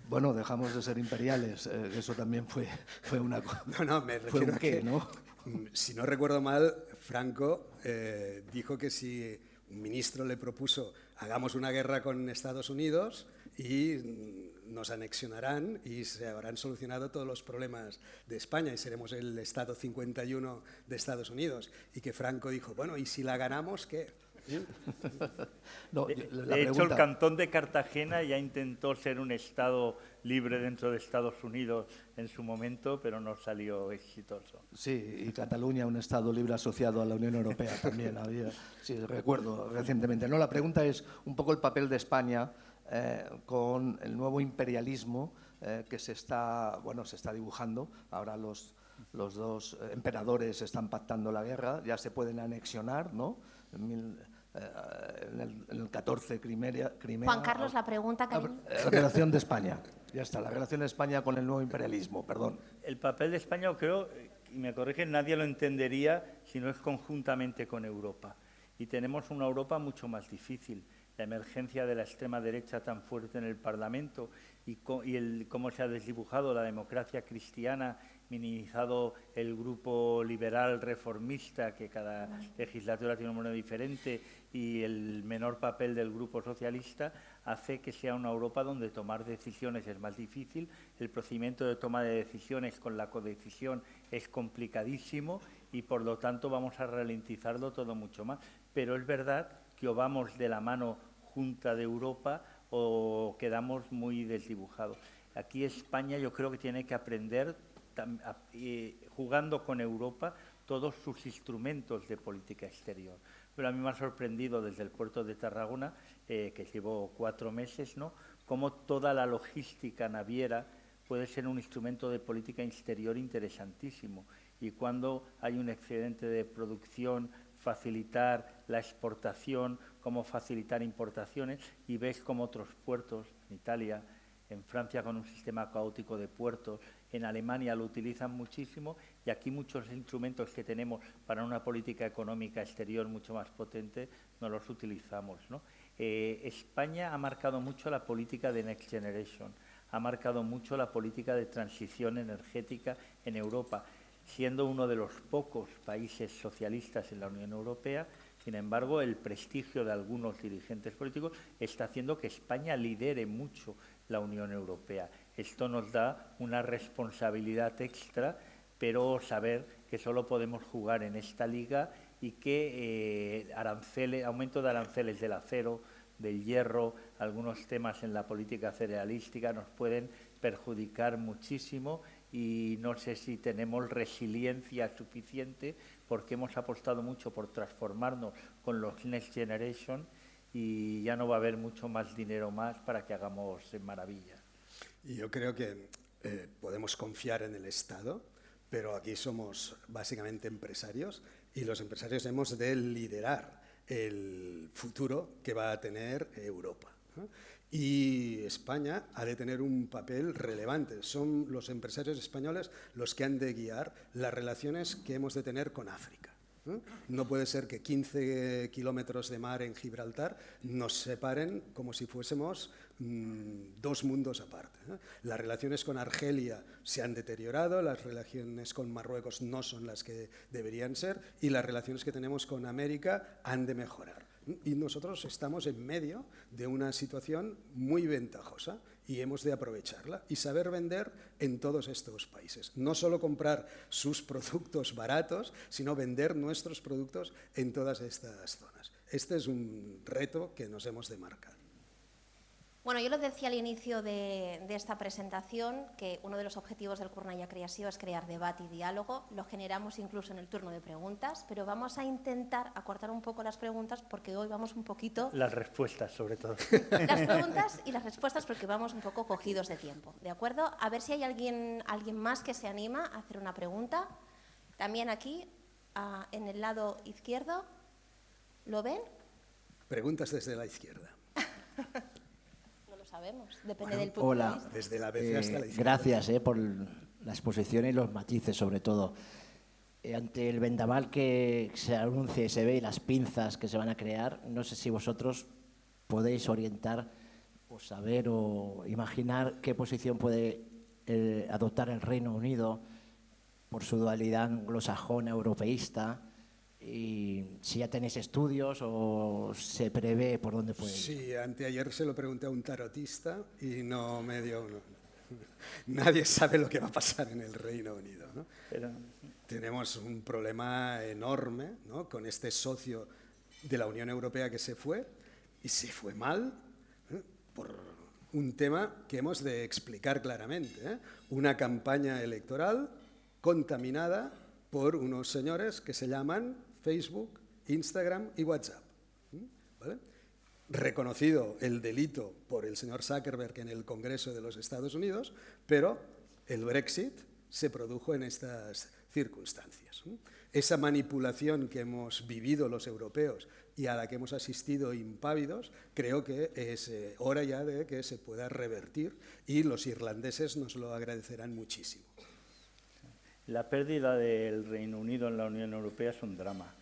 Bueno, dejamos de ser imperiales, eso también fue una cosa. Me refiero a que, ¿no? Si no recuerdo mal, Franco dijo que si un ministro le propuso hagamos una guerra con Estados Unidos y nos anexionarán y se habrán solucionado todos los problemas de España y seremos el Estado 51 de Estados Unidos. Y que Franco dijo, bueno, ¿y si la ganamos qué? De hecho, el Cantón de Cartagena ya intentó ser un Estado libre dentro de Estados Unidos en su momento, pero no salió exitoso. Sí, y Cataluña, un Estado libre asociado a la Unión Europea también había, sí, recuerdo recientemente. No, la pregunta es un poco el papel de España con el nuevo imperialismo que se está dibujando. Ahora los dos emperadores están pactando la guerra, ya se pueden anexionar, ¿no? En el 14 Crimea. Juan Carlos, la pregunta que... La relación de España, ya está, la relación de España con el nuevo imperialismo, perdón. El papel de España, creo, y me corrigen, nadie lo entendería si no es conjuntamente con Europa. Y tenemos una Europa mucho más difícil. La emergencia de la extrema derecha tan fuerte en el Parlamento y cómo se ha desdibujado la democracia cristiana, minimizado el grupo liberal reformista, que cada legislatura tiene un modelo diferente, y el menor papel del grupo socialista, hace que sea una Europa donde tomar decisiones es más difícil, el procedimiento de toma de decisiones con la codecisión es complicadísimo y por lo tanto vamos a ralentizarlo todo mucho más. Pero es verdad que o vamos de la mano junta de Europa o quedamos muy desdibujados. Aquí España yo creo que tiene que aprender, jugando con Europa, todos sus instrumentos de política exterior. Pero a mí me ha sorprendido desde el puerto de Tarragona, que llevo 4 meses, ¿no?, cómo toda la logística naviera puede ser un instrumento de política exterior interesantísimo. Y cuando hay un excedente de producción, facilitar la exportación, cómo facilitar importaciones, y ves cómo otros puertos, en Italia, en Francia con un sistema caótico de puertos, en Alemania lo utilizan muchísimo, y aquí muchos instrumentos que tenemos para una política económica exterior mucho más potente no los utilizamos, ¿no? España ha marcado mucho la política de Next Generation, ha marcado mucho la política de transición energética en Europa, siendo uno de los pocos países socialistas en la Unión Europea. Sin embargo, el prestigio de algunos dirigentes políticos está haciendo que España lidere mucho la Unión Europea. Esto nos da una responsabilidad extra, pero saber que solo podemos jugar en esta liga y que aumento de aranceles del acero, del hierro, algunos temas en la política cerealística nos pueden perjudicar muchísimo, y no sé si tenemos resiliencia suficiente, porque hemos apostado mucho por transformarnos con los Next Generation y ya no va a haber mucho más dinero más para que hagamos maravillas. Y yo creo que podemos confiar en el Estado, pero aquí somos básicamente empresarios, y los empresarios hemos de liderar el futuro que va a tener Europa, ¿no? Y España ha de tener un papel relevante. Son los empresarios españoles los que han de guiar las relaciones que hemos de tener con África. No puede ser que 15 kilómetros de mar en Gibraltar nos separen como si fuésemos dos mundos aparte. Las relaciones con Argelia se han deteriorado, las relaciones con Marruecos no son las que deberían ser, y las relaciones que tenemos con América han de mejorar. Y nosotros estamos en medio de una situación muy ventajosa y hemos de aprovecharla y saber vender en todos estos países. No solo comprar sus productos baratos, sino vender nuestros productos en todas estas zonas. Este es un reto que nos hemos de marcar. Bueno, yo lo decía al inicio de esta presentación, que uno de los objetivos del Cornellà Creació es crear debate y diálogo. Lo generamos incluso en el turno de preguntas, pero vamos a intentar acortar un poco las preguntas porque hoy vamos un poquito... Las respuestas, sobre todo. Las preguntas y las respuestas, porque vamos un poco cogidos de tiempo, ¿de acuerdo? A ver si hay alguien más que se anima a hacer una pregunta. También aquí, en el lado izquierdo, ¿lo ven? Preguntas desde la izquierda. Sabemos, depende del punto de vista. Desde la BC hasta la izquierda. Gracias por la exposición y los matices, sobre todo. Ante el vendaval que se anuncia y se ve y las pinzas que se van a crear, no sé si vosotros podéis orientar o saber o imaginar qué posición puede adoptar el Reino Unido por su dualidad anglosajona europeísta, y si ya tenéis estudios o se prevé por dónde puede ir. Sí, anteayer se lo pregunté a un tarotista y no me dio uno. Nadie sabe lo que va a pasar en el Reino Unido, ¿no? Tenemos un problema enorme, ¿no?, con este socio de la Unión Europea que se fue, y se fue mal, por un tema que hemos de explicar claramente, una campaña electoral contaminada por unos señores que se llaman Facebook, Instagram y WhatsApp. ¿Vale? Reconocido el delito por el señor Zuckerberg en el Congreso de los Estados Unidos, pero el Brexit se produjo en estas circunstancias. Esa manipulación que hemos vivido los europeos y a la que hemos asistido impávidos, creo que es hora ya de que se pueda revertir, y los irlandeses nos lo agradecerán muchísimo. La pérdida del Reino Unido en la Unión Europea es un drama,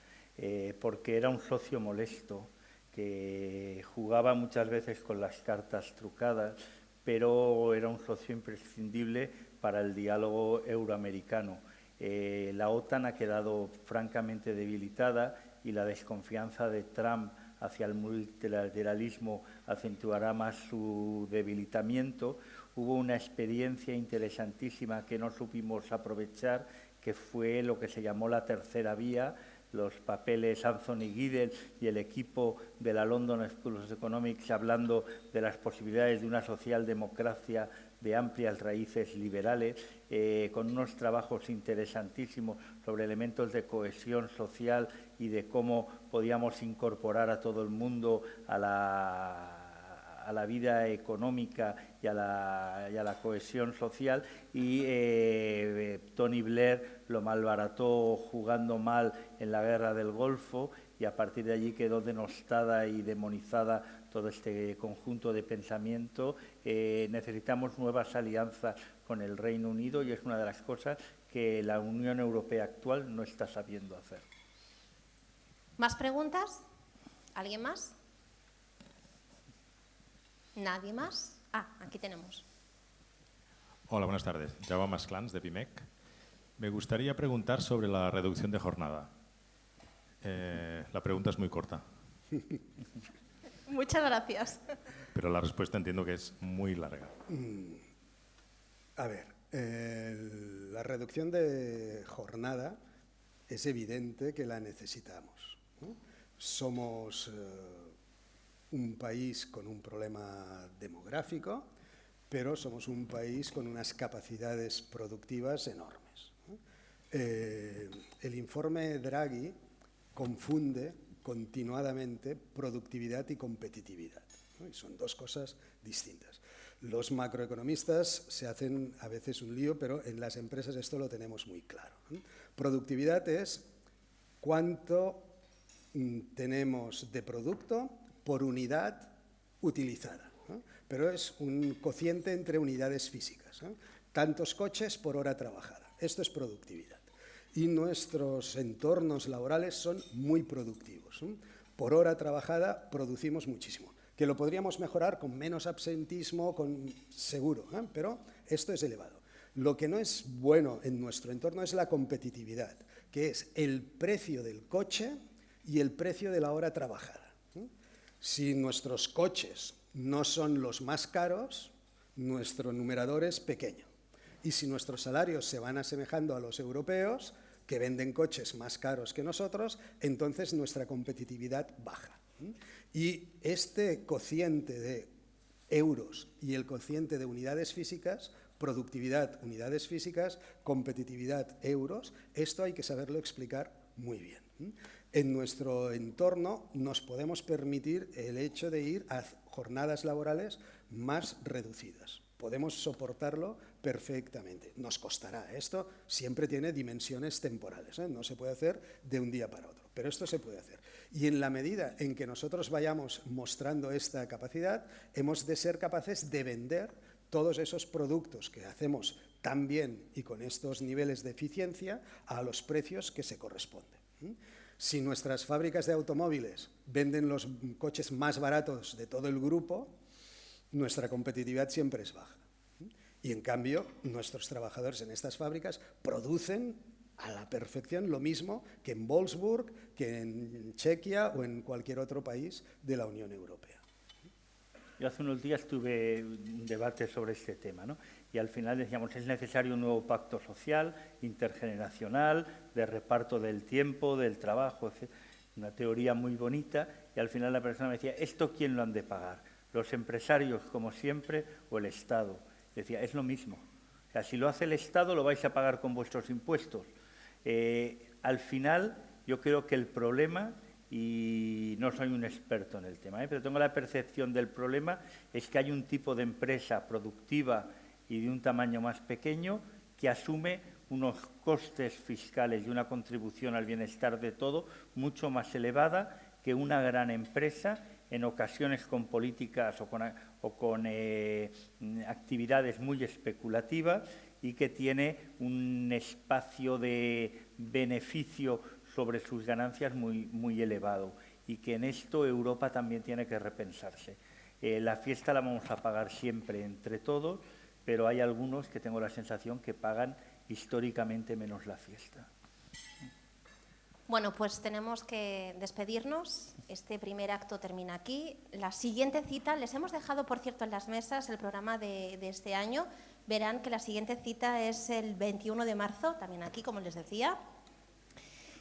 porque era un socio molesto que jugaba muchas veces con las cartas trucadas, pero era un socio imprescindible para el diálogo euroamericano. La OTAN ha quedado francamente debilitada y la desconfianza de Trump hacia el multilateralismo acentuará más su debilitamiento. Hubo una experiencia interesantísima que no supimos aprovechar, que fue lo que se llamó la tercera vía, los papeles Anthony Giddens y el equipo de la London School of Economics hablando de las posibilidades de una socialdemocracia de amplias raíces liberales, con unos trabajos interesantísimos sobre elementos de cohesión social y de cómo podíamos incorporar a todo el mundo a la vida económica y a la cohesión social, y Tony Blair lo malbarató jugando mal en la guerra del Golfo, y a partir de allí quedó denostada y demonizada todo este conjunto de pensamiento. Necesitamos nuevas alianzas con el Reino Unido y es una de las cosas que la Unión Europea actual no está sabiendo hacer. ¿Más preguntas? ¿Alguien más? ¿Nadie más? Aquí tenemos. Hola, buenas tardes. Jaume Masclans, de PIMEC. Me gustaría preguntar sobre la reducción de jornada. La pregunta es muy corta. Muchas gracias. Pero la respuesta entiendo que es muy larga. A ver, la reducción de jornada es evidente que la necesitamos, ¿no? Somos un país con un problema demográfico, pero somos un país con unas capacidades productivas enormes, ¿no? El informe Draghi confunde continuadamente productividad y competitividad, ¿no? Y son dos cosas distintas. Los macroeconomistas se hacen a veces un lío, pero en las empresas esto lo tenemos muy claro, ¿no? Productividad es cuánto tenemos de producto por unidad utilizada, ¿no? Pero es un cociente entre unidades físicas, ¿no? Tantos coches por hora trabajada. Esto es productividad. Y nuestros entornos laborales son muy productivos, ¿no? Por hora trabajada producimos muchísimo. Que lo podríamos mejorar con menos absentismo, seguro, ¿eh? Pero esto es elevado. Lo que no es bueno en nuestro entorno es la competitividad, que es el precio del coche y el precio de la hora trabajada, ¿eh? Si nuestros coches no son los más caros, nuestro numerador es pequeño. Y si nuestros salarios se van asemejando a los europeos, que venden coches más caros que nosotros, entonces nuestra competitividad baja. Y este cociente de euros y el cociente de unidades físicas, productividad, unidades físicas, competitividad, euros, esto hay que saberlo explicar muy bien. En nuestro entorno nos podemos permitir el hecho de ir a jornadas laborales más reducidas. Podemos soportarlo perfectamente. Nos costará. Esto siempre tiene dimensiones temporales, ¿eh? No se puede hacer de un día para otro, pero esto se puede hacer. Y en la medida en que nosotros vayamos mostrando esta capacidad, hemos de ser capaces de vender todos esos productos que hacemos tan bien y con estos niveles de eficiencia a los precios que se corresponden. Si nuestras fábricas de automóviles venden los coches más baratos de todo el grupo, nuestra competitividad siempre es baja. Y en cambio, nuestros trabajadores en estas fábricas producen a la perfección lo mismo que en Wolfsburg, que en Chequia o en cualquier otro país de la Unión Europea. Yo hace unos días tuve un debate sobre este tema, ¿no? Y al final decíamos, es necesario un nuevo pacto social, intergeneracional, de reparto del tiempo, del trabajo, etc. Una teoría muy bonita, y al final la persona me decía, ¿esto quién lo han de pagar? ¿Los empresarios, como siempre, o el Estado? Decía, es lo mismo. O sea, si lo hace el Estado, lo vais a pagar con vuestros impuestos. Al final, yo creo que el problema, y no soy un experto en el tema, pero tengo la percepción del problema, es que hay un tipo de empresa productiva y de un tamaño más pequeño que asume unos costes fiscales y una contribución al bienestar de todo mucho más elevada que una gran empresa, en ocasiones con políticas o con actividades muy especulativas, y que tiene un espacio de beneficio sobre sus ganancias muy elevado, y que en esto Europa también tiene que repensarse. La fiesta la vamos a pagar siempre entre todos, pero hay algunos que tengo la sensación que pagan históricamente menos la fiesta. Bueno, pues tenemos que despedirnos. Este primer acto termina aquí. La siguiente cita, les hemos dejado, por cierto, en las mesas el programa de este año. Verán que la siguiente cita es el 21 de marzo, también aquí, como les decía.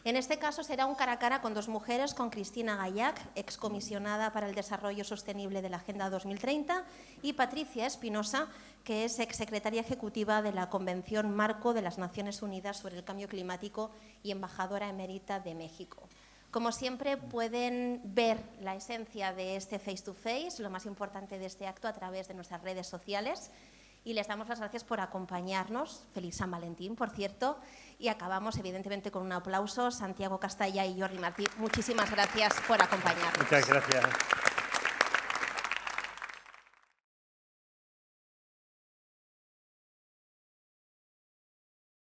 En este caso será un cara a cara con dos mujeres, con Cristina Gallac, excomisionada para el Desarrollo Sostenible de la Agenda 2030, y Patricia Espinosa, que es exsecretaria ejecutiva de la Convención Marco de las Naciones Unidas sobre el Cambio Climático y embajadora emérita de México. Como siempre, pueden ver la esencia de este face-to-face, lo más importante de este acto, a través de nuestras redes sociales. Y les damos las gracias por acompañarnos. Feliz San Valentín, por cierto. Y acabamos, evidentemente, con un aplauso. Santiago Castalla y Jordi Martí, muchísimas gracias por acompañarnos. Muchas gracias.